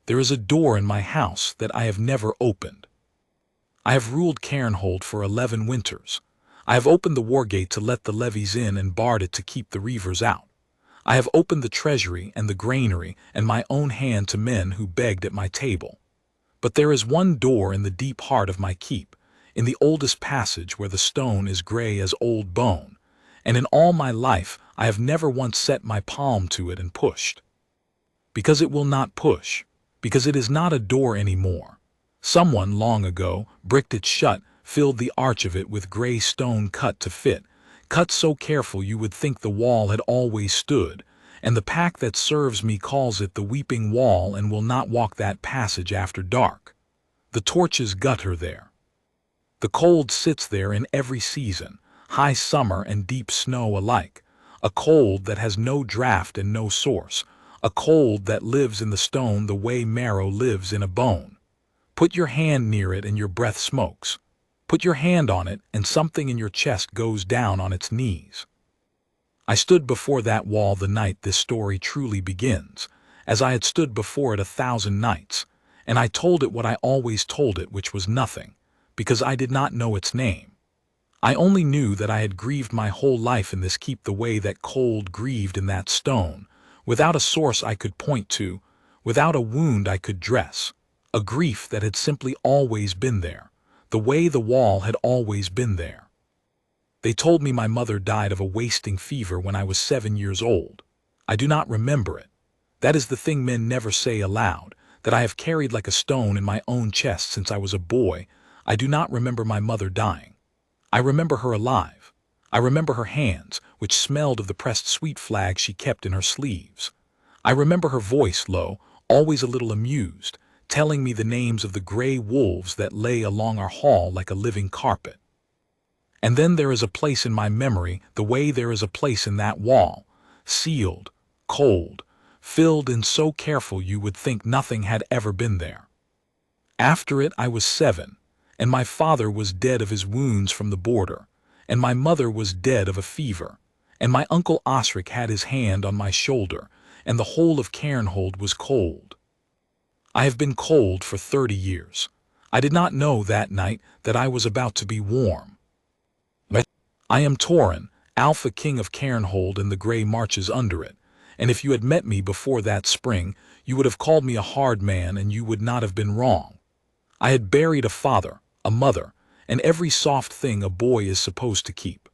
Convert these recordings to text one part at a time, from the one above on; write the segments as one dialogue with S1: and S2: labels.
S1: There is a door in my house that I have never opened. I have ruled Cairnhold for 11 winters. I have opened the Wargate to let the levies in and barred it to keep the reavers out. I have opened the treasury and the granary and my own hand to men who begged at my table. But there is one door in the deep heart of my keep, in the oldest passage where the stone is gray as old bone, and in all my life I have never once set my palm to it and pushed. Because it will not push, because it is not a door anymore. Someone, long ago, bricked it shut, filled the arch of it with gray stone cut to fit, cut so careful you would think the wall had always stood, and the pack that serves me calls it the Weeping Wall and will not walk that passage after dark. The torches gut her there. The cold sits there in every season, high summer and deep snow alike, a cold that has no draught and no source, a cold that lives in the stone the way marrow lives in a bone. Put your hand near it and your breath smokes. Put your hand on it and something in your chest goes down on its knees. I stood before that wall the night this story truly begins, as I had stood before it 1,000 nights, and I told it what I always told it, which was nothing, because I did not know its name. I only knew that I had grieved my whole life in this keep the way that cold grieved in that stone, without a source I could point to, without a wound I could dress, a grief that had simply always been there, the way the wall had always been there. They told me my mother died of a wasting fever when I was 7 years old. I do not remember it. That is the thing men never say aloud, that I have carried like a stone in my own chest since I was a boy. I do not remember my mother dying. I remember her alive. I remember her hands, which smelled of the pressed sweet flag she kept in her sleeves. I remember her voice low, always a little amused, telling me the names of the gray wolves that lay along our hall like a living carpet. And then there is a place in my memory the way there is a place in that wall, sealed, cold, filled in so careful you would think nothing had ever been there. After it I was 7, and my father was dead of his wounds from the border, and my mother was dead of a fever, and my uncle Osric had his hand on my shoulder, and the whole of Cairnhold was cold. I have been cold for 30 years. I did not know that night that I was about to be warm. I am Torin, Alpha King of Cairnhold and the grey marches under it, and if you had met me before that spring, you would have called me a hard man and you would not have been wrong. I had buried a father, a mother, and every soft thing a boy is supposed to keep.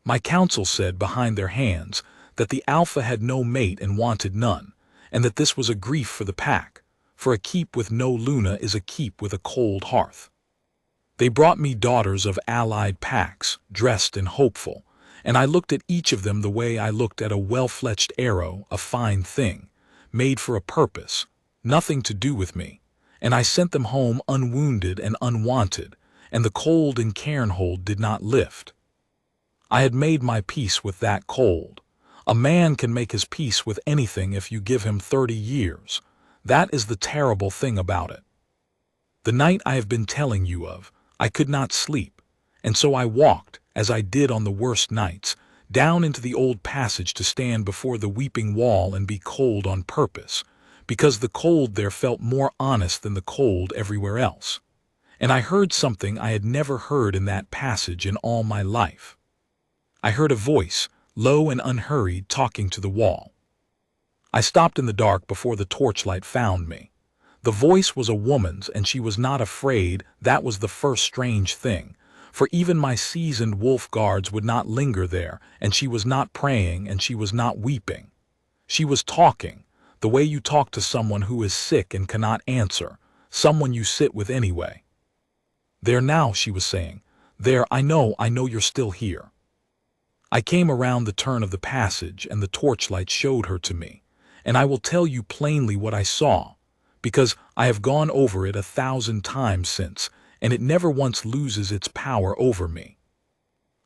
S1: My council said behind their hands that the Alpha had no mate and wanted none, and that this was a grief for the pack, for a keep with no Luna is a keep with a cold hearth. They brought me daughters of allied packs, dressed and hopeful, and I looked at each of them the way I looked at a well-fletched arrow, a fine thing, made for a purpose, nothing to do with me, and I sent them home unwounded and unwanted, and the cold in Cairnhold did not lift. I had made my peace with that cold. A man can make his peace with anything if you give him 30 years. That is the terrible thing about it. The night I have been telling you of, I could not sleep, and so I walked, as I did on the worst nights, down into the old passage to stand before the Weeping Wall and be cold on purpose, because the cold there felt more honest than the cold everywhere else. And I heard something I had never heard in that passage in all my life. I heard a voice, low and unhurried, talking to the wall. I stopped in the dark before the torchlight found me. The voice was a woman's, and she was not afraid. That was the first strange thing, for even my seasoned wolf guards would not linger there, and she was not praying, and she was not weeping. She was talking, the way you talk to someone who is sick and cannot answer, someone you sit with anyway. "There now," she was saying. "There, I know you're still here." I came around the turn of the passage, and the torchlight showed her to me, and I will tell you plainly what I saw, because I have gone over it 1,000 times since, and it never once loses its power over me.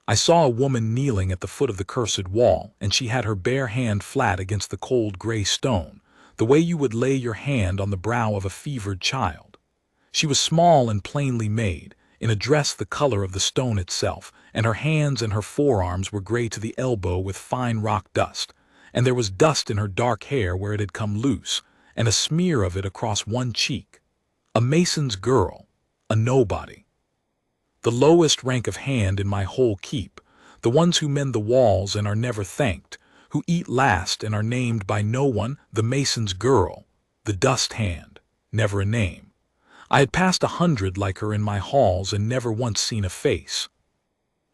S1: I saw a woman kneeling at the foot of the cursed wall, and she had her bare hand flat against the cold gray stone, the way you would lay your hand on the brow of a fevered child. She was small and plainly made, in a dress the color of the stone itself, and her hands and her forearms were gray to the elbow with fine rock dust, and there was dust in her dark hair where it had come loose, and a smear of it across one cheek. A mason's girl, a nobody. The lowest rank of hand in my whole keep, the ones who mend the walls and are never thanked, who eat last and are named by no one, the mason's girl, the dust hand, never a name. I had passed 100 like her in my halls and never once seen a face.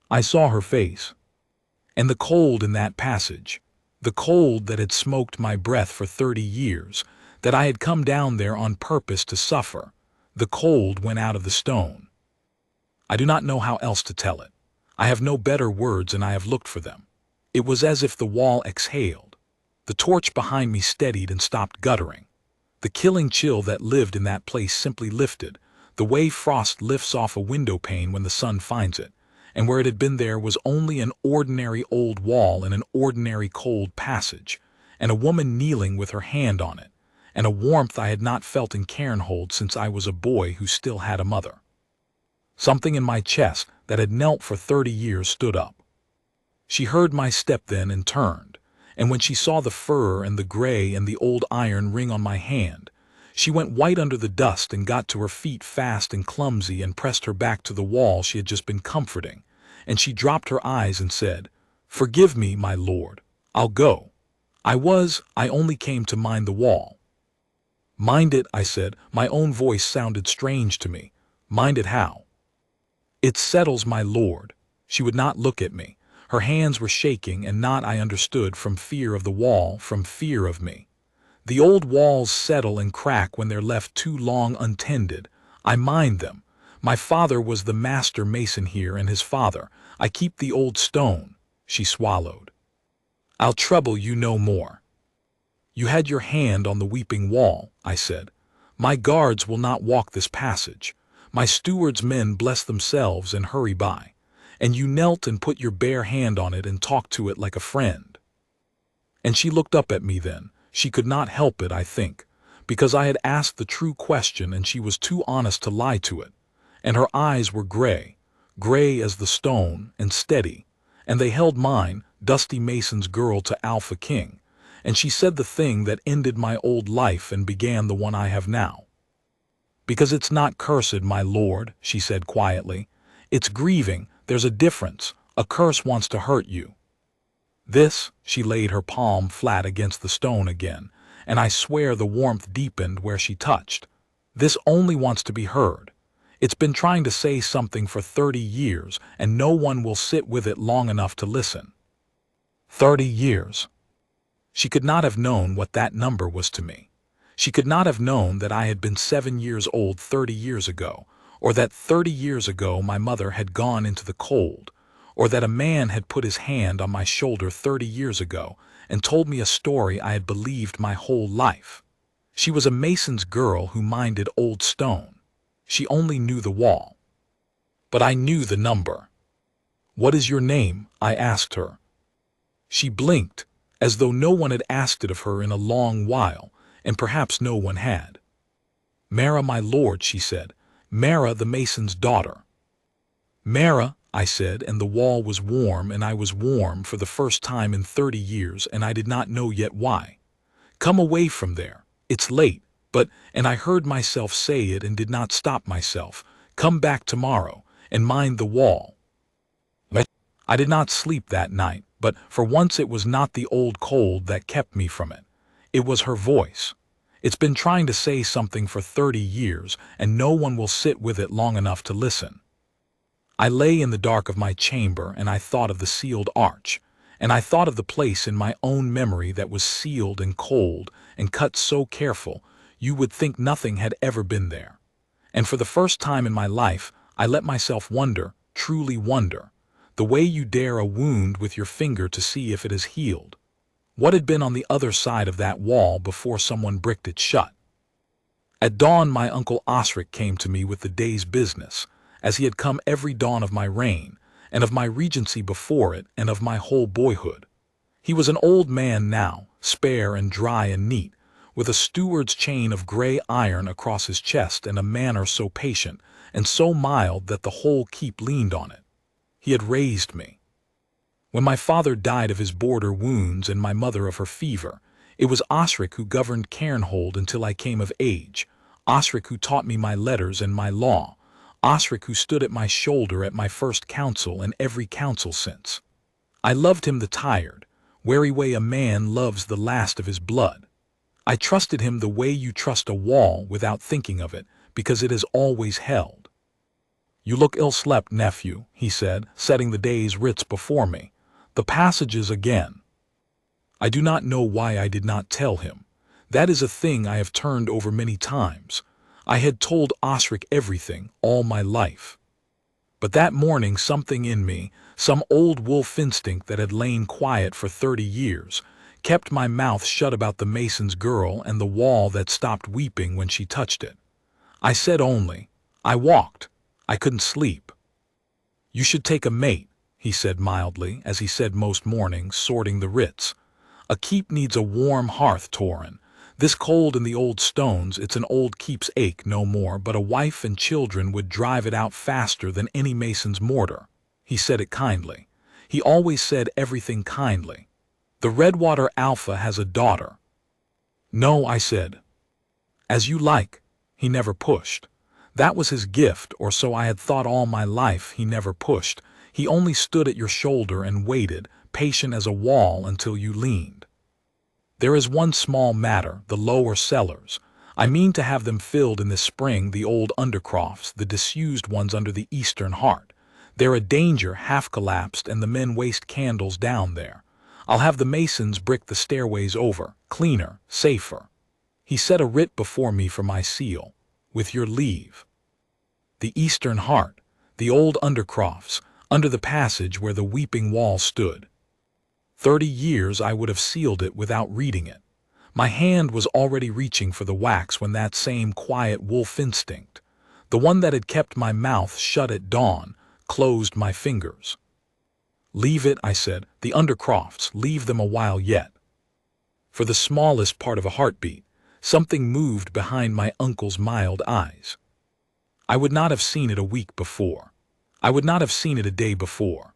S1: I saw her face. And the cold in that passage, the cold that had smoked my breath for 30 years, that I had come down there on purpose to suffer, the cold went out of the stone. I do not know how else to tell it. I have no better words and I have looked for them. It was as if the wall exhaled. The torch behind me steadied and stopped guttering. The killing chill that lived in that place simply lifted, the way frost lifts off a window pane when the sun finds it, and where it had been there was only an ordinary old wall and an ordinary cold passage, and a woman kneeling with her hand on it, and a warmth I had not felt in Cairnhold since I was a boy who still had a mother. Something in my chest that had knelt for 30 years stood up. She heard my step then and turned, and when she saw the fur and the gray and the old iron ring on my hand, she went white under the dust and got to her feet fast and clumsy and pressed her back to the wall she had just been comforting, and she dropped her eyes and said, "Forgive me, my lord. I'll go. I only came to mind the wall." "Mind it," I said. My own voice sounded strange to me. "Mind it how?" "It settles, my lord." She would not look at me. Her hands were shaking, and not, I understood, from fear of the wall, from fear of me. The old walls settle and crack when they're left too long untended. I mind them. My father was the master mason here, and his father. I keep the old stone. She swallowed. "I'll trouble you no more." "You had your hand on the weeping wall," I said. "My guards will not walk this passage. My steward's men bless themselves and hurry by. And you knelt and put your bare hand on it and talked to it like a friend." And she looked up at me then. She could not help it, I think, because I had asked the true question and she was too honest to lie to it. And her eyes were gray, gray as the stone, and steady, and they held mine, Dusty Mason's girl to Alpha King, and she said the thing that ended my old life and began the one I have now. "Because it's not cursed, my lord," she said quietly. "It's grieving. There's a difference. A curse wants to hurt you. This," she laid her palm flat against the stone again, and I swear the warmth deepened where she touched. "This only wants to be heard. It's been trying to say something for 30 years, and no one will sit with it long enough to listen." 30 years. She could not have known what that number was to me. She could not have known that I had been 7 years old 30 years ago, or that 30 years ago my mother had gone into the cold, or that a man had put his hand on my shoulder 30 years ago and told me a story I had believed my whole life. She was a mason's girl who minded old stone. She only knew the wall. But I knew the number. "What is your name?" I asked her. She blinked, as though no one had asked it of her in a long while, and perhaps no one had. "Mara, my lord," she said. "Mara, the mason's daughter." "Mara," I said, and the wall was warm, and I was warm for the first time in 30 years, and I did not know yet why. "Come away from there. It's late, but," and I heard myself say it and did not stop myself, "come back tomorrow, and mind the wall." I did not sleep that night, but for once it was not the old cold that kept me from it. It was her voice. It's been trying to say something for 30 years, and no one will sit with it long enough to listen. I lay in the dark of my chamber, and I thought of the sealed arch, and I thought of the place in my own memory that was sealed and cold and cut so careful you would think nothing had ever been there. And for the first time in my life, I let myself wonder, truly wonder, the way you dare a wound with your finger to see if it has healed. What had been on the other side of that wall before someone bricked it shut? At dawn my uncle Osric came to me with the day's business, as he had come every dawn of my reign, and of my regency before it, and of my whole boyhood. He was an old man now, spare and dry and neat, with a steward's chain of gray iron across his chest and a manner so patient and so mild that the whole keep leaned on it. He had raised me. When my father died of his border wounds and my mother of her fever, It was Osric who governed Cairnhold until I came of age, Osric who taught me my letters and my law, Osric who stood at my shoulder at my first council and every council since. I loved him the tired, weary way a man loves the last of his blood. I trusted him the way you trust a wall without thinking of it, because it has always held. You look ill-slept, nephew, he said, setting the day's writs before me. The passages again. I do not know why I did not tell him. That is a thing I have turned over many times. I had told Osric everything, all my life. But that morning something in me, some old wolf instinct that had lain quiet for 30 years, kept my mouth shut about the mason's girl and the wall that stopped weeping when she touched it. I said only, I walked. I couldn't sleep. You should take a mate, he said mildly, as he said most mornings, sorting the writs. A keep needs a warm hearth, Torin. This cold in the old stones, it's an old keep's ache no more, but a wife and children would drive it out faster than any mason's mortar. He said it kindly. He always said everything kindly. The Redwater Alpha has a daughter. No, I said. As you like. He never pushed. That was his gift, or so I had thought all my life. He never pushed. He only stood at your shoulder and waited, patient as a wall, until you leaned. There is one small matter, the lower cellars. I mean to have them filled in this spring, the old undercrofts, the disused ones under the eastern heart. They're a danger, half collapsed, and the men waste candles down there. I'll have the masons brick the stairways over, cleaner, safer. He set a writ before me for my seal. With your leave. The eastern heart, the old undercrofts, under the passage where the weeping wall stood. 30 years I would have sealed it without reading it. My hand was already reaching for the wax when that same quiet wolf instinct, the one that had kept my mouth shut at dawn, closed my fingers. Leave it, I said, the undercrofts, leave them a while yet. For the smallest part of a heartbeat, something moved behind my uncle's mild eyes. I would not have seen it a week before. I would not have seen it a day before.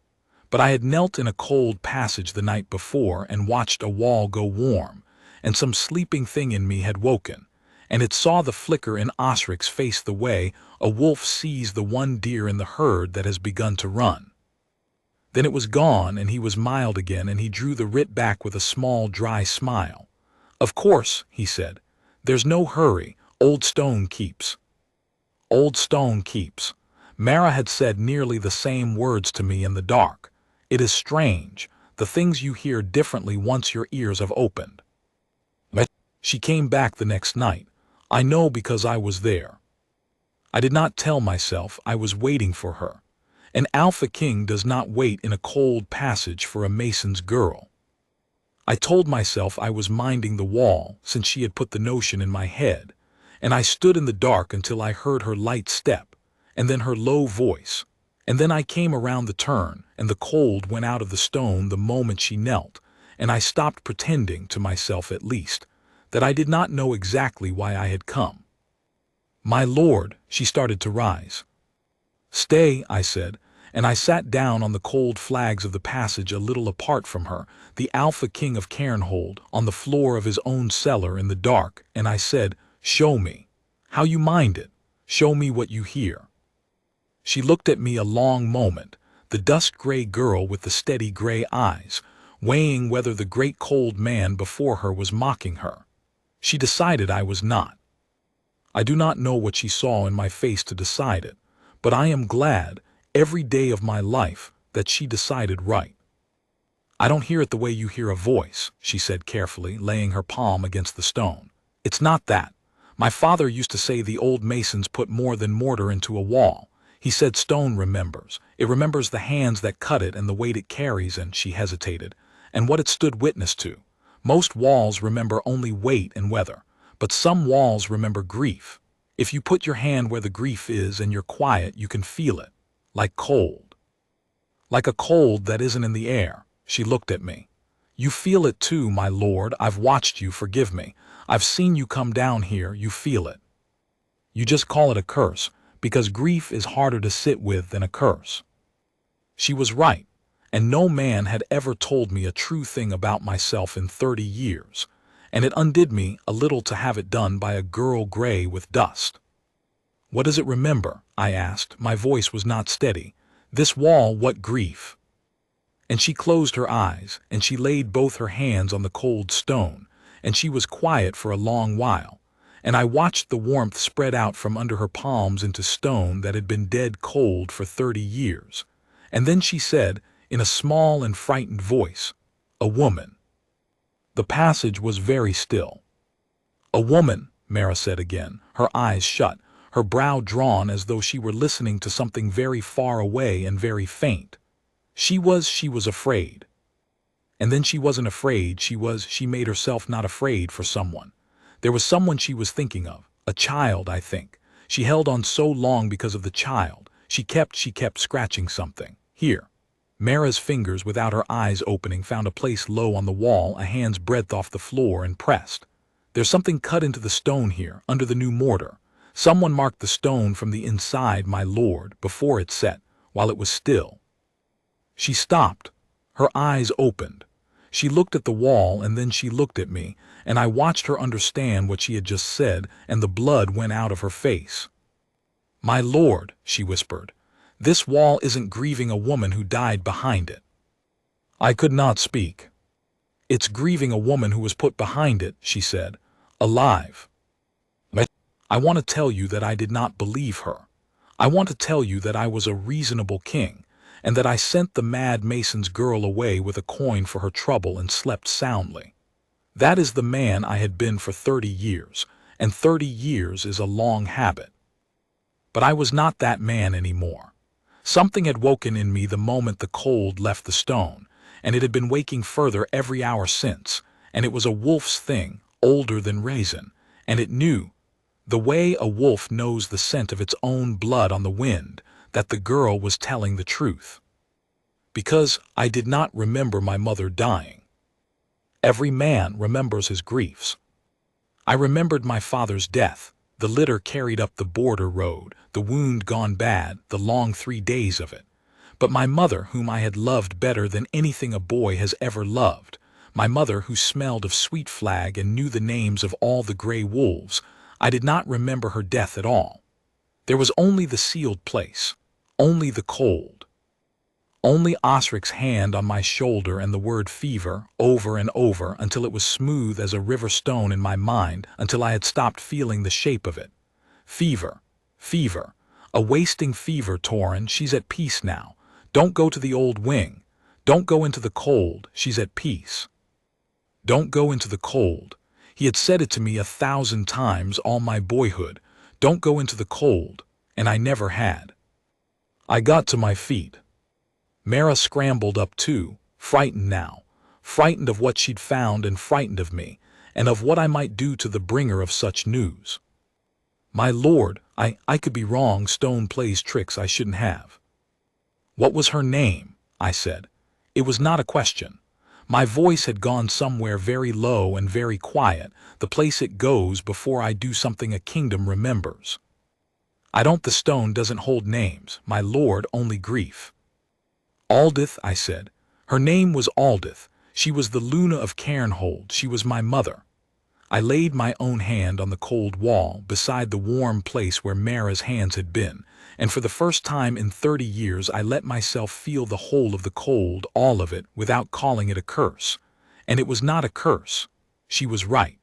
S1: But I had knelt in a cold passage the night before and watched a wall go warm, and some sleeping thing in me had woken, and it saw the flicker in Osric's face the way a wolf sees the one deer in the herd that has begun to run. Then it was gone, and he was mild again, and he drew the writ back with a small, dry smile. Of course, he said. There's no hurry. Old Stone keeps. Old Stone keeps. Mara had said nearly the same words to me in the dark. It is strange, the things you hear differently once your ears have opened. She came back the next night. I know because I was there. I did not tell myself I was waiting for her. An Alpha King does not wait in a cold passage for a mason's girl. I told myself I was minding the wall, since she had put the notion in my head, and I stood in the dark until I heard her light step, and then her low voice, and then I came around the turn, and the cold went out of the stone the moment she knelt, and I stopped pretending, to myself at least, that I did not know exactly why I had come. My lord, she started to rise. Stay, I said, and I sat down on the cold flags of the passage a little apart from her, the Alpha King of Cairnhold, on the floor of his own cellar in the dark, and I said, show me. How you mind it. Show me what you hear. She looked at me a long moment, the dusk-gray girl with the steady gray eyes, weighing whether the great cold man before her was mocking her. She decided I was not. I do not know what she saw in my face to decide it, but I am glad, every day of my life, that she decided right. I don't hear it the way you hear a voice, she said carefully, laying her palm against the stone. It's not that. My father used to say the old masons put more than mortar into a wall. He said stone remembers. It remembers the hands that cut it and the weight it carries, and she hesitated, and what it stood witness to. Most walls remember only weight and weather, but some walls remember grief. If you put your hand where the grief is and you're quiet, you can feel it. Like cold. Like a cold that isn't in the air. She looked at me. You feel it too, my lord. I've watched you, forgive me. I've seen you come down here, you feel it. You just call it a curse, because grief is harder to sit with than a curse. She was right, and no man had ever told me a true thing about myself in 30 years, and it undid me a little to have it done by a girl gray with dust. "What does it remember?" I asked. My voice was not steady. "This wall, what grief?" And she closed her eyes, and she laid both her hands on the cold stone, and she was quiet for a long while, and I watched the warmth spread out from under her palms into stone that had been dead cold for 30 years. And then she said, in a small and frightened voice, "A woman." The passage was very still. "A woman," Mara said again, her eyes shut, her brow drawn as though she were listening to something very far away and very faint. She was afraid. And then she wasn't afraid, she made herself not afraid for someone. There was someone she was thinking of, a child, I think. She held on so long because of the child. She kept scratching something. Here. Mara's fingers, without her eyes opening, found a place low on the wall, a hand's breadth off the floor, and pressed. "There's something cut into the stone here, under the new mortar. Someone marked the stone from the inside, my lord, before it set, while it was still." She stopped. Her eyes opened. She looked at the wall, and then she looked at me, and I watched her understand what she had just said, and the blood went out of her face. "My lord," she whispered, "this wall isn't grieving a woman who died behind it." I could not speak. "It's grieving a woman who was put behind it," she said, "alive." I want to tell you that I did not believe her. I want to tell you that I was a reasonable king, and that I sent the mad mason's girl away with a coin for her trouble and slept soundly. That is the man I had been for 30 years, and 30 years is a long habit. But I was not that man anymore. Something had woken in me the moment the cold left the stone, and it had been waking further every hour since, and it was a wolf's thing, older than Raisin, and it knew, the way a wolf knows the scent of its own blood on the wind, that the girl was telling the truth. Because I did not remember my mother dying. Every man remembers his griefs. I remembered my father's death, the litter carried up the border road, the wound gone bad, the long 3 days of it. But my mother, whom I had loved better than anything a boy has ever loved, my mother who smelled of sweet flag and knew the names of all the gray wolves, I did not remember her death at all. There was only the sealed place, only the cold. Only Osric's hand on my shoulder and the word fever over and over until it was smooth as a river stone in my mind, until I had stopped feeling the shape of it. Fever, fever, a wasting fever, Torin, she's at peace now. Don't go to the old wing. Don't go into the cold, she's at peace. Don't go into the cold. He had said it to me 1,000 times all my boyhood. Don't go into the cold, and I never had. I got to my feet. Mara scrambled up too, frightened now, frightened of what she'd found and frightened of me, and of what I might do to the bringer of such news. "My lord, I could be wrong, stone plays tricks I shouldn't have." "What was her name?" I said. It was not a question. My voice had gone somewhere very low and very quiet, the place it goes before I do something a kingdom remembers. The stone doesn't hold names, my lord, only grief." "Aldith," I said. "Her name was Aldith. She was the Luna of Cairnhold. She was my mother." I laid my own hand on the cold wall, beside the warm place where Mara's hands had been, and for the first time in 30 years I let myself feel the whole of the cold, all of it, without calling it a curse. And it was not a curse. She was right.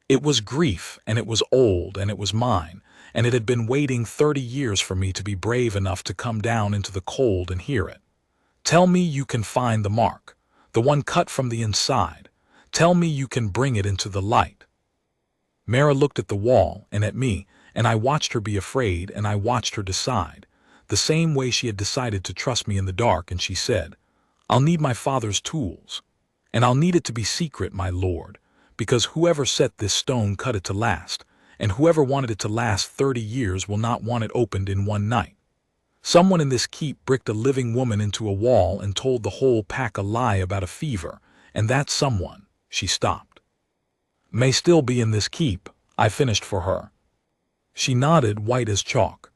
S1: It was grief, and it was old, and it was mine, and it had been waiting 30 years for me to be brave enough to come down into the cold and hear it. "Tell me you can find the mark, the one cut from the inside. Tell me you can bring it into the light." Mara looked at the wall and at me, and I watched her be afraid, and I watched her decide, the same way she had decided to trust me in the dark, and she said, "I'll need my father's tools, and I'll need it to be secret, my lord, because whoever set this stone cut it to last, and whoever wanted it to last 30 years will not want it opened in one night. Someone in this keep bricked a living woman into a wall and told the whole pack a lie about a fever, and that someone," she stopped, "may still be in this keep," I finished for her. She nodded, white as chalk.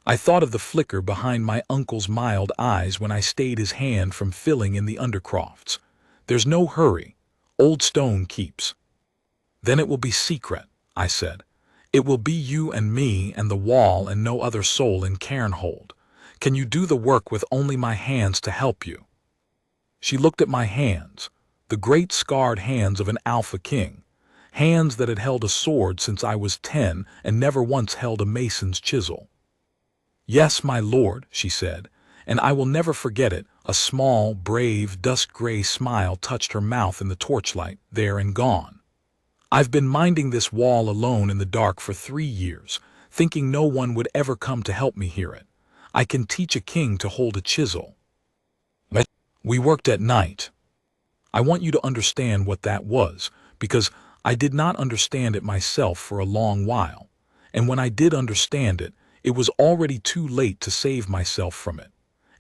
S1: I thought of the flicker behind my uncle's mild eyes when I stayed his hand from filling in the undercrofts. "There's no hurry. Old stone keeps. Then it will be secret, I said. It will be you and me and the wall and no other soul in Cairnhold. Can you do the work with only my hands to help you? She looked at my hands, the great scarred hands of an Alpha King, hands that had held a sword since I was 10 and never once held a mason's chisel. Yes, my lord, she said, and I will never forget it. A small, brave, dusk-gray smile touched her mouth in the torchlight, there and gone. I've been minding this wall alone in the dark for 3 years, thinking no one would ever come to help me hear it. I can teach a king to hold a chisel. But we worked at night. I want you to understand what that was, because I did not understand it myself for a long while, and when I did understand it, it was already too late to save myself from it,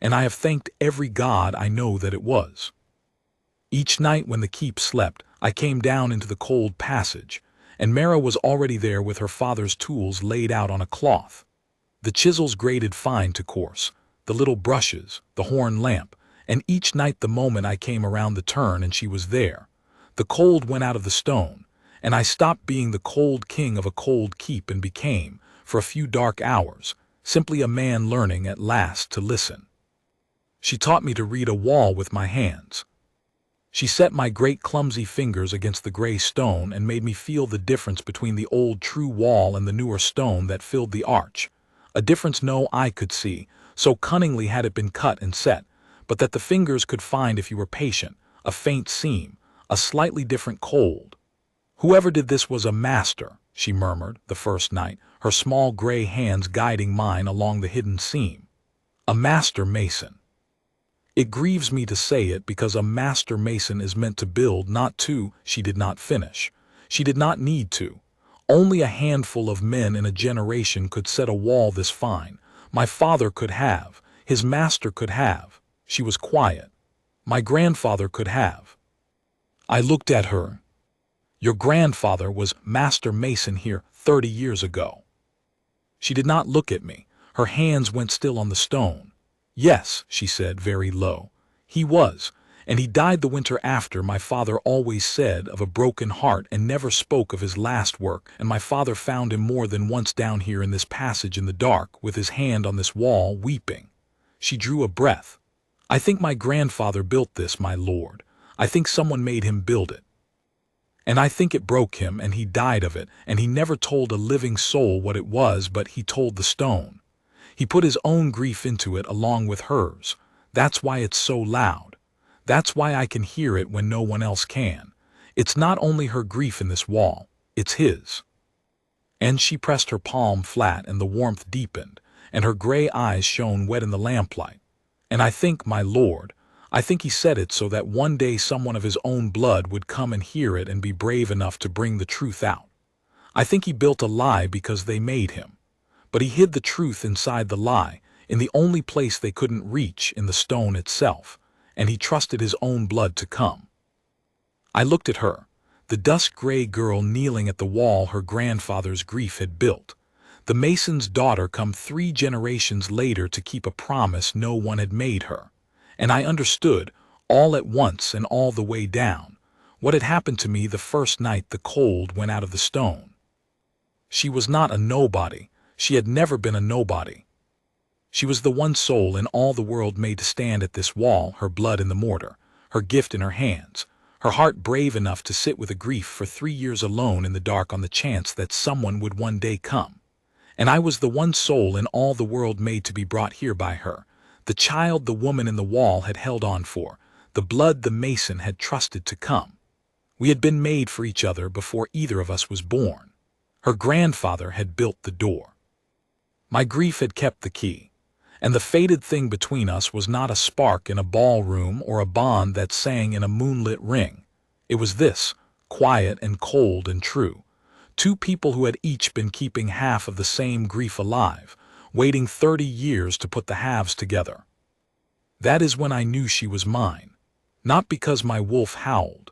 S1: and I have thanked every god I know that it was. Each night when the keep slept, I came down into the cold passage, and Mara was already there with her father's tools laid out on a cloth. The chisels grated fine to coarse, the little brushes, the horn lamp, and each night the moment I came around the turn and she was there, the cold went out of the stone, and I stopped being the cold king of a cold keep and became, for a few dark hours, simply a man learning at last to listen. She taught me to read a wall with my hands. She set my great clumsy fingers against the gray stone and made me feel the difference between the old true wall and the newer stone that filled the arch, a difference no eye could see, so cunningly had it been cut and set, but that the fingers could find if you were patient, a faint seam, a slightly different cold. Whoever did this was a master, she murmured the first night, her small gray hands guiding mine along the hidden seam. A master mason. It grieves me to say it because a master mason is meant to build, not to. She did not finish. She did not need to. Only a handful of men in a generation could set a wall this fine. My father could have. His master could have. She was quiet. My grandfather could have. I looked at her. Your grandfather was master mason here 30 years ago. She did not look at me. Her hands went still on the stone. Yes, she said very low. He was, and he died the winter after. My father always said of a broken heart and never spoke of his last work, and my father found him more than once down here in this passage in the dark, with his hand on this wall, weeping. She drew a breath. I think my grandfather built this, my lord. I think someone made him build it. And I think it broke him, and he died of it, and he never told a living soul what it was, but he told the stone. He put his own grief into it along with hers. That's why it's so loud. That's why I can hear it when no one else can. It's not only her grief in this wall, it's his. And she pressed her palm flat and the warmth deepened, and her gray eyes shone wet in the lamplight. And I think, my lord, I think he said it so that one day someone of his own blood would come and hear it and be brave enough to bring the truth out. I think he built a lie because they made him. But he hid the truth inside the lie, in the only place they couldn't reach, in the stone itself, and he trusted his own blood to come. I looked at her, the dusk-gray girl kneeling at the wall her grandfather's grief had built, the mason's daughter come 3 generations later to keep a promise no one had made her, and I understood, all at once and all the way down, what had happened to me the first night the cold went out of the stone. She was not a nobody. She had never been a nobody. She was the one soul in all the world made to stand at this wall, her blood in the mortar, her gift in her hands, her heart brave enough to sit with a grief for 3 years alone in the dark on the chance that someone would one day come. And I was the one soul in all the world made to be brought here by her, the child the woman in the wall had held on for, the blood the mason had trusted to come. We had been made for each other before either of us was born. Her grandfather had built the door. My grief had kept the key, and the fated thing between us was not a spark in a ballroom or a bond that sang in a moonlit ring. It was this, quiet and cold and true. 2 people who had each been keeping half of the same grief alive, waiting 30 years to put the halves together. That is when I knew she was mine, not because my wolf howled,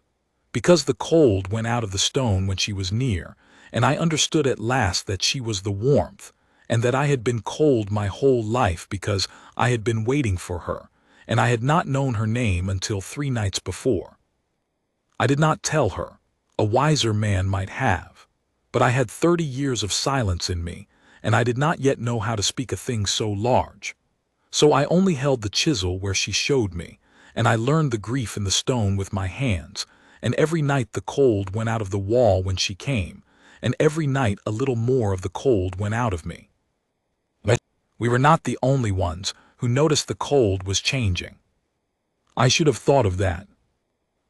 S1: because the cold went out of the stone when she was near, and I understood at last that she was the warmth, and that I had been cold my whole life because I had been waiting for her, and I had not known her name until 3 nights before. I did not tell her. A wiser man might have. But I had 30 years of silence in me, and I did not yet know how to speak a thing so large. So I only held the chisel where she showed me, and I learned the grief in the stone with my hands, and every night the cold went out of the wall when she came, and every night a little more of the cold went out of me. But we were not the only ones who noticed the cold was changing. I should have thought of that.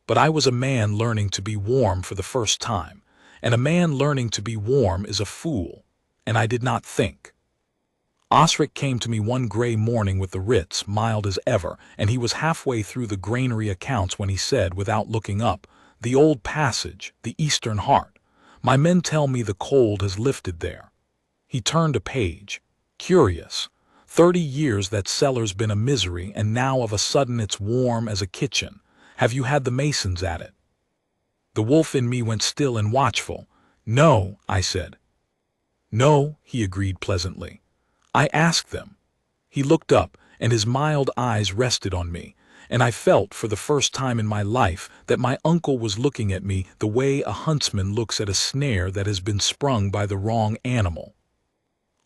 S1: But I was a man learning to be warm for the first time, and a man learning to be warm is a fool, and I did not think. Osric came to me one gray morning with the writs, mild as ever, and he was halfway through the granary accounts when he said, without looking up, "The old passage, the Eastern Heart. My men tell me the cold has lifted there." He turned a page. Curious. 30 years that cellar's been a misery, and now of a sudden it's warm as a kitchen. Have you had the masons at it? The wolf in me went still and watchful. "No," I said. "No," he agreed pleasantly. "I asked them." He looked up, and his mild eyes rested on me, and I felt for the first time in my life that my uncle was looking at me the way a huntsman looks at a snare that has been sprung by the wrong animal.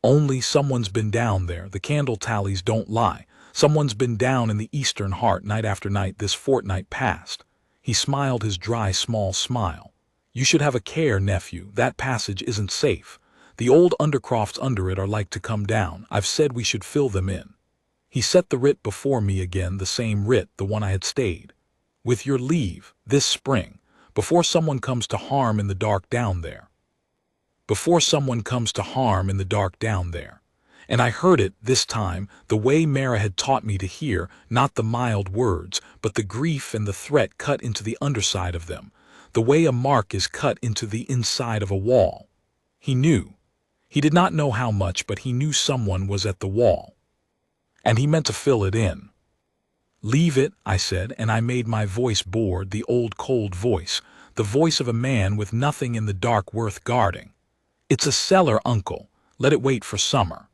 S1: "Only someone's been down there, the candle tallies don't lie. Someone's been down in the Eastern Heart night after night this fortnight past." He smiled his dry small smile. "You should have a care, nephew, that passage isn't safe. The old undercrofts under it are like to come down. I've said we should fill them in." He set the writ before me again, the same writ, the one I had stayed. "With your leave, this spring, before someone comes to harm in the dark down there." Before someone comes to harm in the dark down there. And I heard it, this time, the way Mara had taught me to hear, not the mild words, but the grief and the threat cut into the underside of them, the way a mark is cut into the inside of a wall. He knew. He did not know how much, but he knew someone was at the wall. And he meant to fill it in. "Leave it," I said, and I made my voice bored, the old cold voice, the voice of a man with nothing in the dark worth guarding. "It's a cellar, uncle. Let it wait for summer."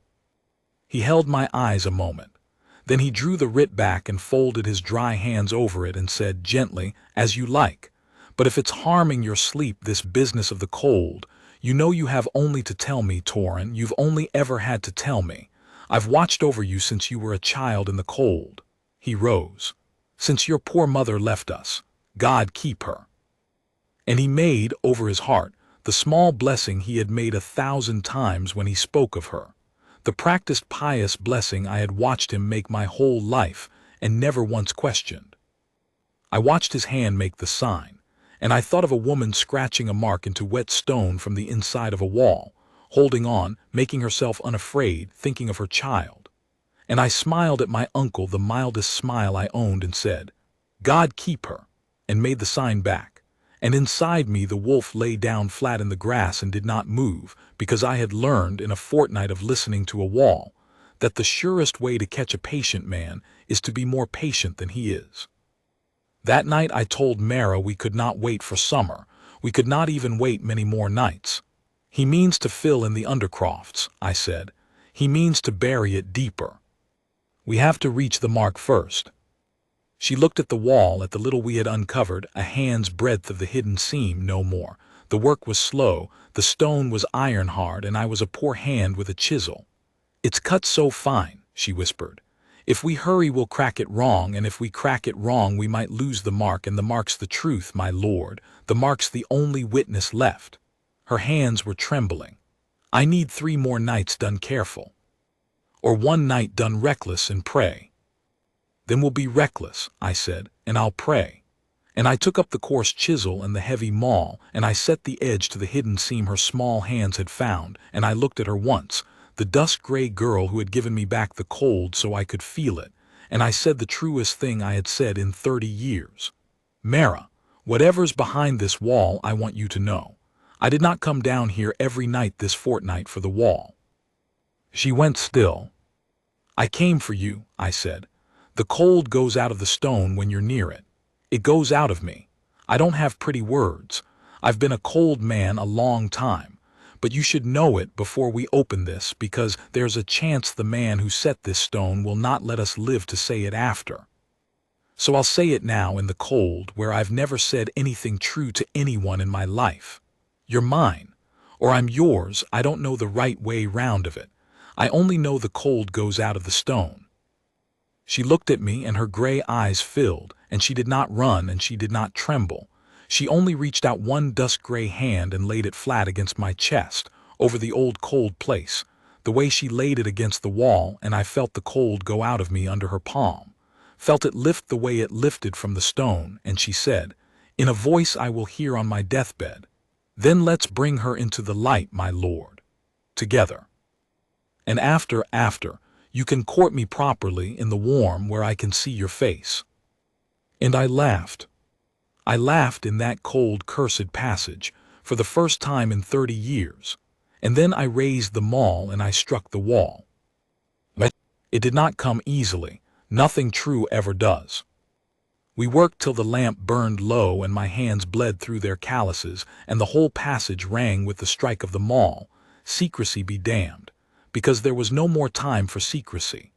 S1: He held my eyes a moment. Then he drew the writ back and folded his dry hands over it and said gently, "As you like. But if it's harming your sleep, this business of the cold, you know you have only to tell me, Torin. You've only ever had to tell me. I've watched over you since you were a child in the cold." He rose. "Since your poor mother left us. God keep her." And he made, over his heart, the small blessing he had made 1,000 times when he spoke of her. The practiced pious blessing I had watched him make my whole life and never once questioned. I watched his hand make the sign, and I thought of a woman scratching a mark into wet stone from the inside of a wall, holding on, making herself unafraid, thinking of her child. And I smiled at my uncle the mildest smile I owned and said, "God keep her," and made the sign back. And inside me the wolf lay down flat in the grass and did not move, because I had learned in a fortnight of listening to a wall that the surest way to catch a patient man is to be more patient than he is. That night I told Mara we could not wait for summer. We could not even wait many more nights. "He means to fill in the undercrofts," I said. "He means to bury it deeper. We have to reach the mark first." She looked at the wall, at the little we had uncovered, a hand's breadth of the hidden seam, no more. The work was slow, the stone was iron hard, and I was a poor hand with a chisel. "It's cut so fine," she whispered. "If we hurry we'll crack it wrong, and if we crack it wrong we might lose the mark, and the mark's the truth, my lord. The mark's the only witness left." Her hands were trembling. "I need 3 more nights done careful. Or 1 night done reckless and pray." "Then we'll be reckless," I said, "and I'll pray." And I took up the coarse chisel and the heavy maul, and I set the edge to the hidden seam her small hands had found, and I looked at her once, the dusk-gray girl who had given me back the cold so I could feel it, and I said the truest thing I had said in 30 years. "Mara, whatever's behind this wall, I want you to know. I did not come down here every night this fortnight for the wall." She went still. "I came for you," I said. "The cold goes out of the stone when you're near it. It goes out of me. I don't have pretty words. I've been a cold man a long time. But you should know it before we open this, because there's a chance the man who set this stone will not let us live to say it after." So I'll say it now in the cold where I've never said anything true to anyone in my life. You're mine, or I'm yours. I don't know the right way round of it. I only know the cold goes out of the stone. She looked at me and her gray eyes filled, and she did not run and she did not tremble. She only reached out one dusk-gray hand and laid it flat against my chest, over the old cold place, the way she laid it against the wall, and I felt the cold go out of me under her palm, felt it lift the way it lifted from the stone, and she said, in a voice I will hear on my deathbed, "Then let's bring her into the light, my lord, together. And after, you can court me properly in the warm where I can see your face." And I laughed. I laughed in that cold, cursed passage, for the first time in 30 years, and then I raised the maul and I struck the wall. But it did not come easily, nothing true ever does. We worked till the lamp burned low and my hands bled through their calluses, and the whole passage rang with the strike of the maul. Secrecy be damned, because there was no more time for secrecy.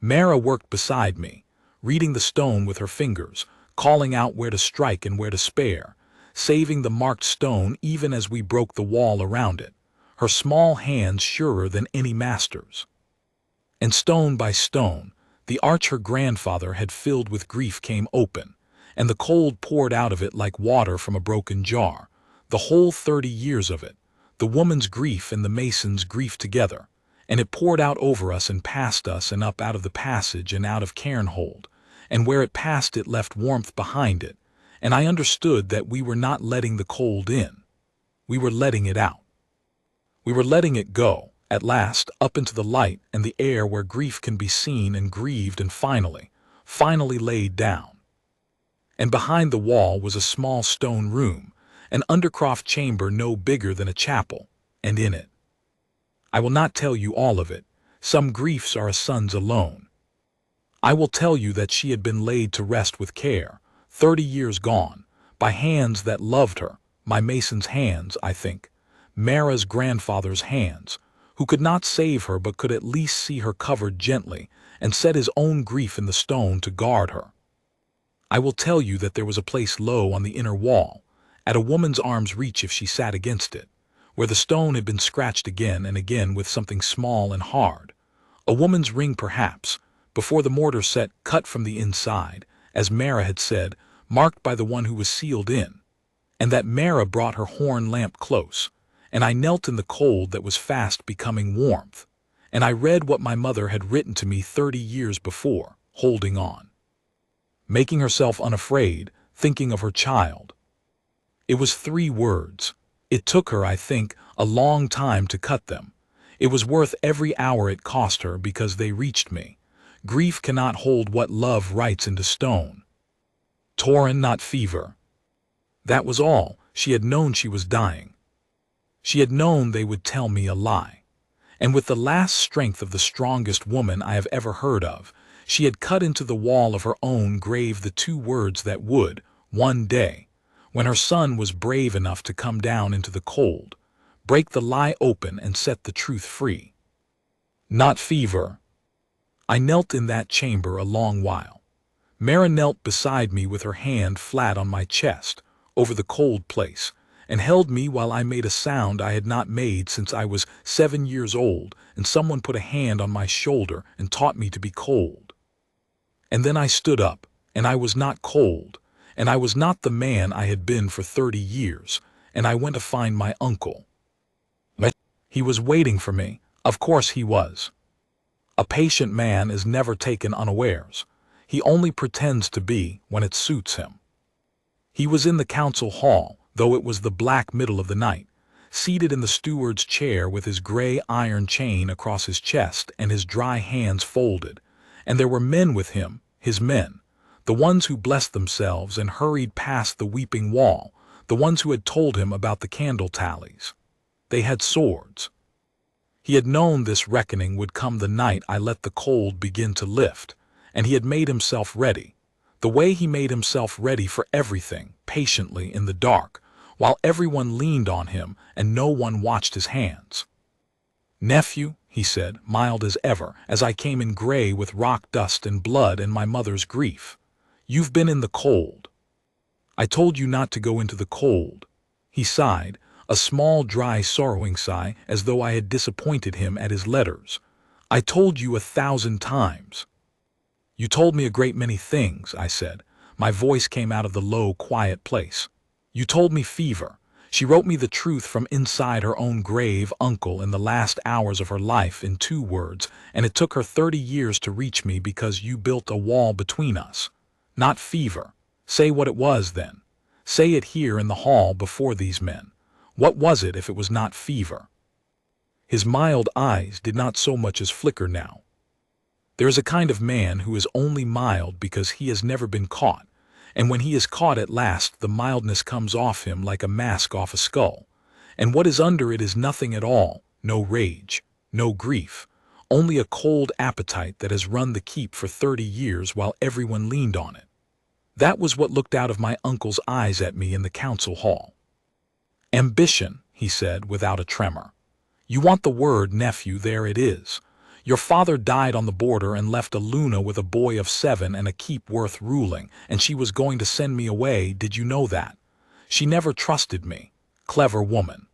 S1: Mara worked beside me, reading the stone with her fingers, calling out where to strike and where to spare, saving the marked stone even as we broke the wall around it, her small hands surer than any master's. And stone by stone, the arch her grandfather had filled with grief came open, and the cold poured out of it like water from a broken jar, the whole 30 years of it, the woman's grief and the mason's grief together, and it poured out over us and past us and up out of the passage and out of Cairnhold, and where it passed it left warmth behind it, and I understood that we were not letting the cold in. We were letting it out. We were letting it go, at last, up into the light and the air where grief can be seen and grieved and finally laid down. And behind the wall was a small stone room, an undercroft chamber no bigger than a chapel, and in it. I will not tell you all of it, some griefs are a son's alone. I will tell you that she had been laid to rest with care, 30 years gone, by hands that loved her, my mason's hands, I think, Mara's grandfather's hands, who could not save her but could at least see her covered gently and set his own grief in the stone to guard her. I will tell you that there was a place low on the inner wall, at a woman's arm's reach if she sat against it, where the stone had been scratched again and again with something small and hard, a woman's ring perhaps, before the mortar set cut from the inside, as Mara had said, marked by the one who was sealed in, and that Mara brought her horn lamp close, and I knelt in the cold that was fast becoming warmth, and I read what my mother had written to me 30 years before, holding on, making herself unafraid, thinking of her child. It was 3 words. It took her, I think, a long time to cut them. It was worth every hour it cost her because they reached me. Grief cannot hold what love writes into stone. Torn, not fever. That was all. She had known she was dying. She had known they would tell me a lie. And with the last strength of the strongest woman I have ever heard of, she had cut into the wall of her own grave the 2 words that would, one day, when her son was brave enough to come down into the cold, break the lie open and set the truth free. Not fever. I knelt in that chamber a long while. Mara knelt beside me with her hand flat on my chest, over the cold place, and held me while I made a sound I had not made since I was 7 years old, and someone put a hand on my shoulder and taught me to be cold. And then I stood up, and I was not cold, and I was not the man I had been for 30 years, and I went to find my uncle. But he was waiting for me, of course he was. A patient man is never taken unawares. He only pretends to be when it suits him. He was in the council hall, though it was the black middle of the night, seated in the steward's chair with his gray iron chain across his chest and his dry hands folded, and there were men with him, his men, the ones who blessed themselves and hurried past the weeping wall, the ones who had told him about the candle tallies. They had swords. He had known this reckoning would come the night I let the cold begin to lift, and he had made himself ready, the way he made himself ready for everything, patiently in the dark, while everyone leaned on him and no one watched his hands. "Nephew," he said, mild as ever, as I came in gray with rock dust and blood and my mother's grief, You've been in the cold. I told you not to go into the cold. He sighed, a small, dry, sorrowing sigh, as though I had disappointed him at his letters. I told you 1,000 times. You told me a great many things, I said. My voice came out of the low, quiet place. You told me fever. She wrote me the truth from inside her own grave, uncle, in the last hours of her life in 2 words, and it took her 30 years to reach me because you built a wall between us. Not fever. Say what it was then. Say it here in the hall before these men. What was it if it was not fever? His mild eyes did not so much as flicker now. There is a kind of man who is only mild because he has never been caught, and when he is caught at last the mildness comes off him like a mask off a skull, and what is under it is nothing at all, no rage, no grief, only a cold appetite that has run the keep for 30 years while everyone leaned on it. That was what looked out of my uncle's eyes at me in the council hall. Ambition, he said without a tremor. You want the word, nephew, there it is. Your father died on the border and left a Luna with a boy of 7 and a keep worth ruling, and she was going to send me away, did you know that? She never trusted me. Clever woman.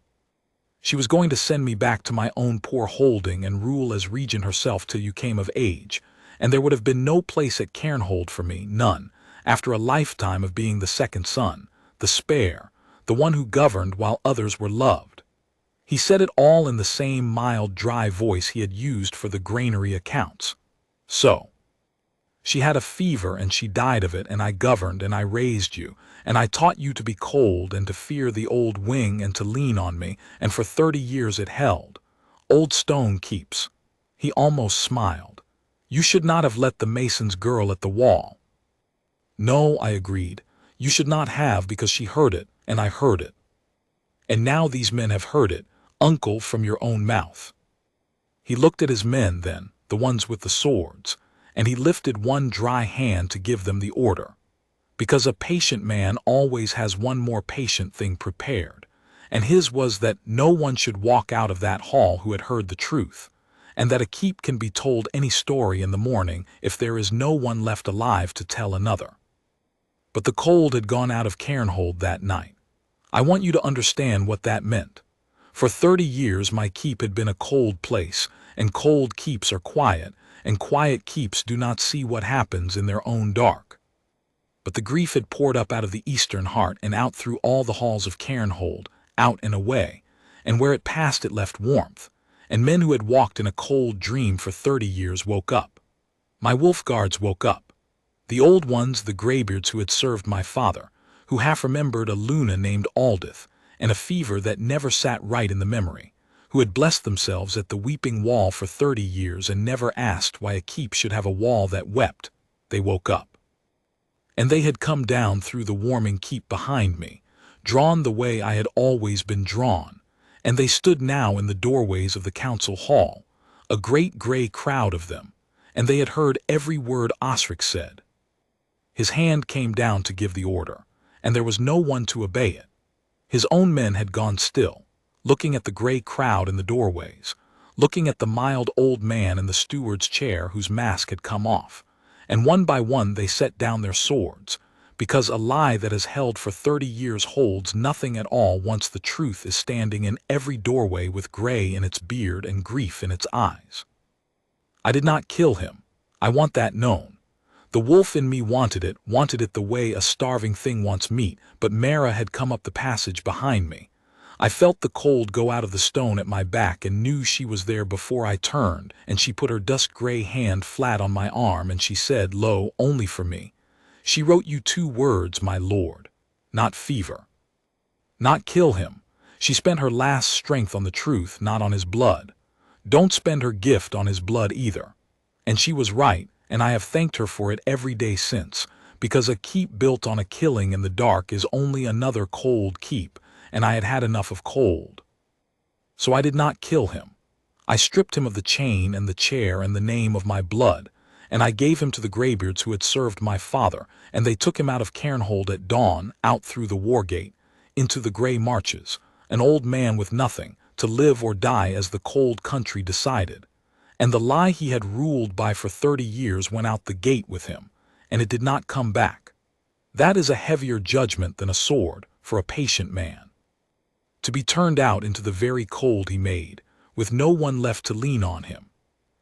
S1: She was going to send me back to my own poor holding and rule as regent herself till you came of age, and there would have been no place at Cairnhold for me, none, after a lifetime of being the second son, the spare, the one who governed while others were loved. He said it all in the same mild, dry voice he had used for the granary accounts. So, she had a fever and she died of it, and I governed and I raised you, and I taught you to be cold and to fear the old wing and to lean on me, and for 30 years it held. Old stone keeps. He almost smiled. You should not have let the mason's girl at the wall. No, I agreed. You should not have, because she heard it, and I heard it. And now these men have heard it, uncle, from your own mouth. He looked at his men then, the ones with the swords, and he lifted one dry hand to give them the order. Because a patient man always has one more patient thing prepared, and his was that no one should walk out of that hall who had heard the truth, and that a keep can be told any story in the morning if there is no one left alive to tell another. But the cold had gone out of Cairnhold that night. I want you to understand what that meant. For 30 years my keep had been a cold place, and cold keeps are quiet, and quiet keeps do not see what happens in their own dark. But the grief had poured up out of the eastern heart and out through all the halls of Cairnhold, out and away, and where it passed it left warmth, and men who had walked in a cold dream for 30 years woke up. My wolf guards woke up. The old ones, the graybeards who had served my father, who half remembered a Luna named Aldith, and a fever that never sat right in the memory, who had blessed themselves at the weeping wall for 30 years and never asked why a keep should have a wall that wept, they woke up. And they had come down through the warming keep behind me, drawn the way I had always been drawn, and they stood now in the doorways of the council hall, a great gray crowd of them, and they had heard every word Osric said. His hand came down to give the order, and there was no one to obey it. His own men had gone still, looking at the gray crowd in the doorways, looking at the mild old man in the steward's chair whose mask had come off, and one by one they set down their swords, because a lie that is held for 30 years holds nothing at all once the truth is standing in every doorway with gray in its beard and grief in its eyes. I did not kill him. I want that known. The wolf in me wanted it the way a starving thing wants meat, but Mara had come up the passage behind me. I felt the cold go out of the stone at my back and knew she was there before I turned, and she put her dusk-gray hand flat on my arm and she said, "Lo, only for me. She wrote you 2 words, my lord. Not fever. Not kill him. She spent her last strength on the truth, not on his blood. Don't spend her gift on his blood either." And she was right, and I have thanked her for it every day since, because a keep built on a killing in the dark is only another cold keep, and I had had enough of cold. So I did not kill him. I stripped him of the chain and the chair and the name of my blood, and I gave him to the graybeards who had served my father, and they took him out of Cairnhold at dawn, out through the Wargate, into the grey marches, an old man with nothing, to live or die as the cold country decided. And the lie he had ruled by for 30 years went out the gate with him, and it did not come back. That is a heavier judgment than a sword for a patient man. To be turned out into the very cold he made, with no one left to lean on him.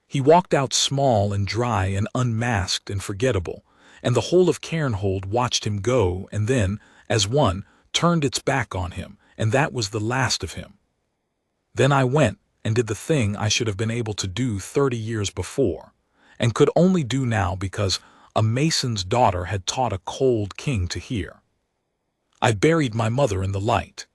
S1: He walked out small and dry and unmasked and forgettable, and the whole of Cairnhold watched him go, and then, as one, turned its back on him, and that was the last of him. Then I went and did the thing I should have been able to do 30 years before, and could only do now because a mason's daughter had taught a cold king to hear. I buried my mother in the light.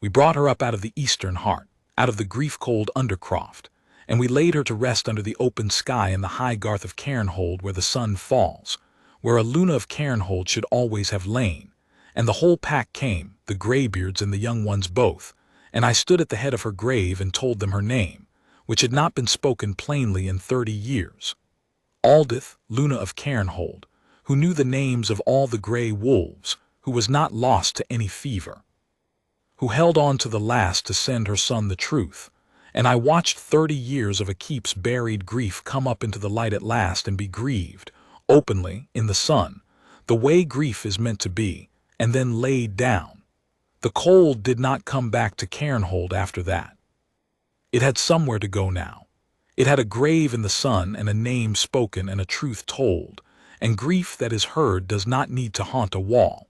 S1: We brought her up out of the eastern heart, out of the grief-cold undercroft, and we laid her to rest under the open sky in the high garth of Cairnhold where the sun falls, where a Luna of Cairnhold should always have lain, and the whole pack came, the greybeards and the young ones both, and I stood at the head of her grave and told them her name, which had not been spoken plainly in 30 years. Aldith, Luna of Cairnhold, who knew the names of all the grey wolves, who was not lost to any fever, who held on to the last to send her son the truth, and I watched 30 years of a keep's buried grief come up into the light at last and be grieved, openly, in the sun, the way grief is meant to be, and then laid down. The cold did not come back to Cairnhold after that. It had somewhere to go now. It had a grave in the sun and a name spoken and a truth told, and grief that is heard does not need to haunt a wall.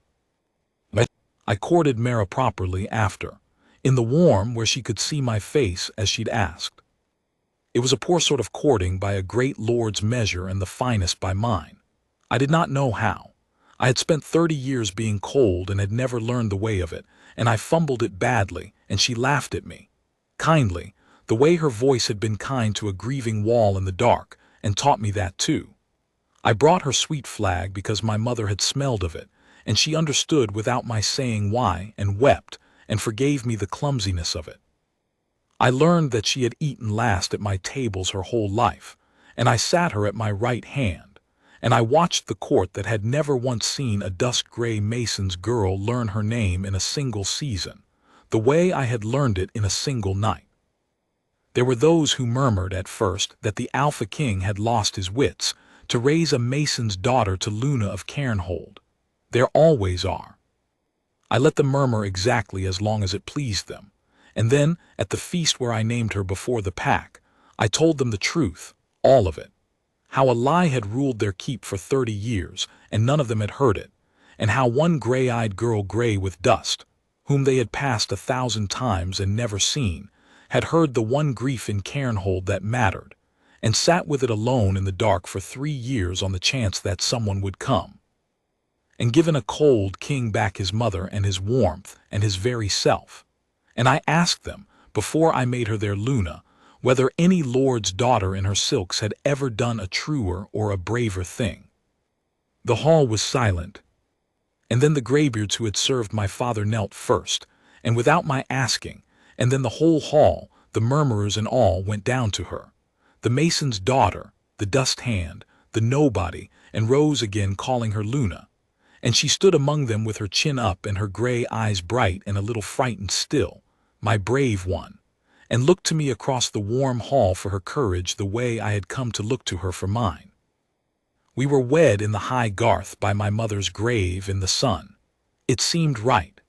S1: I courted Mara properly after, in the warm where she could see my face as she'd asked. It was a poor sort of courting by a great lord's measure and the finest by mine. I did not know how. I had spent 30 years being cold and had never learned the way of it, and I fumbled it badly, and she laughed at me, kindly, the way her voice had been kind to a grieving wall in the dark, and taught me that too. I brought her sweet flag because my mother had smelled of it, and she understood without my saying why, and wept, and forgave me the clumsiness of it. I learned that she had eaten last at my tables her whole life, and I sat her at my right hand, and I watched the court that had never once seen a dusk-gray mason's girl learn her name in a single season, the way I had learned it in a single night. There were those who murmured at first that the Alpha King had lost his wits to raise a mason's daughter to Luna of Cairnhold. There always are. I let them murmur exactly as long as it pleased them, and then, at the feast where I named her before the pack, I told them the truth, all of it. How a lie had ruled their keep for 30 years, and none of them had heard it, and how one gray-eyed girl gray with dust, whom they had passed 1,000 times and never seen, had heard the one grief in Cairnhold that mattered, and sat with it alone in the dark for 3 years on the chance that someone would come, and given a cold king back his mother and his warmth and his very self. And I asked them, before I made her their Luna, whether any lord's daughter in her silks had ever done a truer or a braver thing. The hall was silent, and then the greybeards who had served my father knelt first, and without my asking, and then the whole hall, the murmurers and all, went down to her, the mason's daughter, the dust hand, the nobody, and rose again calling her Luna, and she stood among them with her chin up and her grey eyes bright and a little frightened still, my brave one, and looked to me across the warm hall for her courage the way I had come to look to her for mine. We were wed in the high garth by my mother's grave in the sun. It seemed right.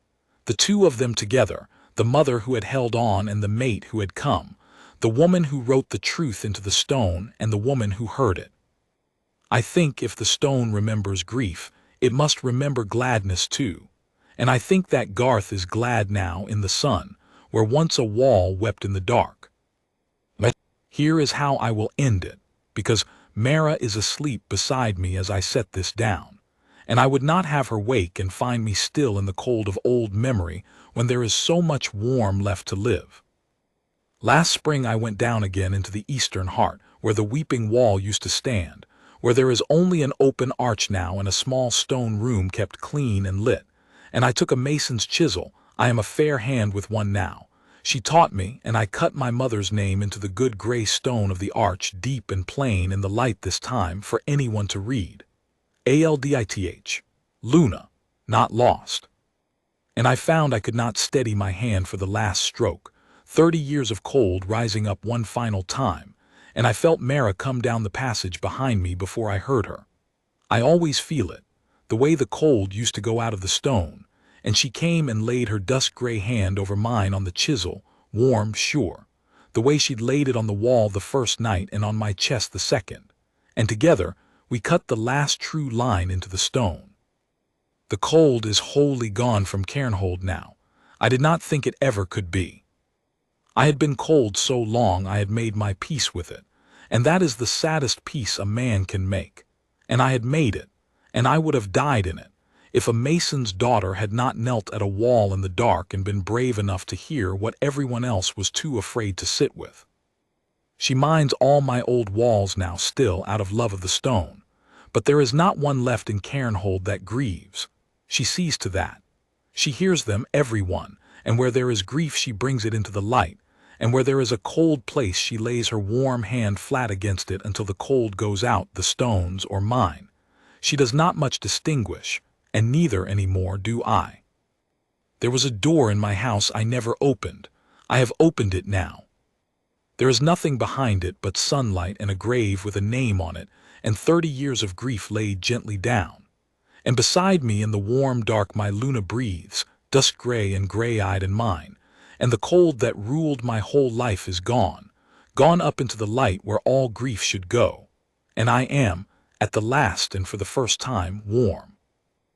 S1: The two of them together, the mother who had held on and the mate who had come, the woman who wrote the truth into the stone and the woman who heard it. I think if the stone remembers grief, it must remember gladness too, and I think that garth is glad now in the sun, where once a wall wept in the dark. Here is how I will end it, because Mara is asleep beside me as I set this down, and I would not have her wake and find me still in the cold of old memory when there is so much warm left to live. Last spring I went down again into the eastern heart, where the weeping wall used to stand, where there is only an open arch now and a small stone room kept clean and lit, and I took a mason's chisel. I am a fair hand with one now. She taught me, and I cut my mother's name into the good gray stone of the arch, deep and plain in the light this time for anyone to read. Aldith, Luna, not lost. And I found I could not steady my hand for the last stroke, 30 years of cold rising up one final time, and I felt Mara come down the passage behind me before I heard her. I always feel it, the way the cold used to go out of the stone, and she came and laid her dust-gray hand over mine on the chisel, warm, sure, the way she'd laid it on the wall the first night and on my chest the second, and together we cut the last true line into the stone. The cold is wholly gone from Cairnhold now. I did not think it ever could be. I had been cold so long I had made my peace with it, and that is the saddest peace a man can make. And I had made it, and I would have died in it, if a mason's daughter had not knelt at a wall in the dark and been brave enough to hear what everyone else was too afraid to sit with. She minds all my old walls now still out of love of the stone, but there is not one left in Cairnhold that grieves. She sees to that. She hears them, every one, and where there is grief she brings it into the light, and where there is a cold place she lays her warm hand flat against it until the cold goes out, the stone's or mine. She does not much distinguish, and neither any more do I. There was a door in my house I never opened. I have opened it now. There is nothing behind it but sunlight and a grave with a name on it, and 30 years of grief laid gently down. And beside me in the warm dark my Luna breathes, dust-gray and gray-eyed in mine, and the cold that ruled my whole life is gone, gone up into the light where all grief should go, and I am, at the last and for the first time, warm.